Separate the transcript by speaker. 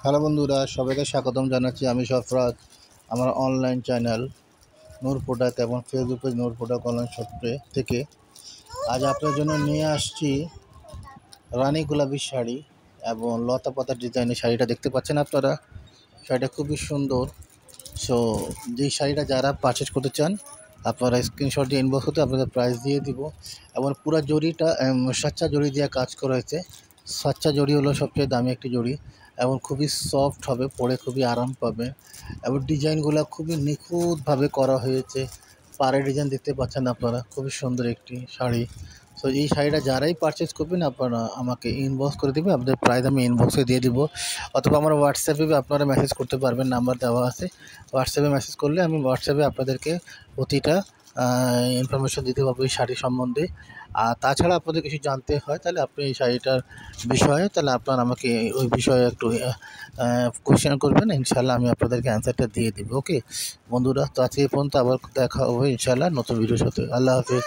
Speaker 1: Hello বন্ধুরা, সবাইকে স্বাগতম জানাচ্ছি। আমি সরফরাজ। আমার অনলাইন চ্যানেল নূর প্রোডাক্ট এবং ফেসবুক পেজ নূর প্রোডাক্ট অনলাইন শপে থেকে আজ আপনার জন্য নিয়ে আসছি রানী গোলাপি শাড়ি এবং লতা পাতা ডিজাইনের শাড়িটা দেখতে পাচ্ছেন আপনারা। শাড়িটা খুবই সুন্দর। সো যেই শাড়িটা যারা পারচেজ করতে চান আপনারা স্ক্রিনশট দিয়ে ইনবক্স করতে আপনাদের প্রাইস দিয়ে দিব। এবং পুরো জরিটা সাচ্চা জরি দিয়ে কাজ করা হয়েছে। সাচ্চা জরি হলো সবচেয়ে দামি একটি জরি এবং খুবই সফট হবে, পরে খুবই আরাম পাবে এবং ডিজাইনগুলো খুবই নিখুঁতভাবে করা হয়েছে। পাড়ের ডিজাইন দেখতে পাচ্ছেন আপনারা, খুবই সুন্দর একটি শাড়ি। সো এই শাড়িটা যারাই পারচেজ করবেন আপনারা আমাকে ইনবক্স করে দেবেন, আপনাদের প্রাইস আমি ইনবক্সে দিয়ে দিব, অথবা আমার হোয়াটসঅ্যাপে আপনারা মেসেজ করতে পারবেন, নাম্বার দেওয়া আছে। হোয়াটসঅ্যাপে মেসেজ করলে আমি হোয়াটসঅ্যাপে আপনাদেরকে প্রতিটা ইনফরমেশন দিতে পারবো এই শাড়ি সম্বন্ধে। আর তাছাড়া আপনাদের কিছু জানতে হয় তাহলে আপনি এই শাড়িটার বিষয়ে তাহলে আপনারা আমাকে ওই বিষয়ে একটু কোয়েশ্চেন করবেন, ইনশাল্লাহ আমি আপনাদেরকে অ্যান্সারটা দিয়ে দেবো। ওকে বন্ধুরা, তো আজকে এই পর্যন্ত, আবার দেখা হবে ইনশাল্লাহ নতুন ভিডিওর সাথে। আল্লাহ হাফিজ।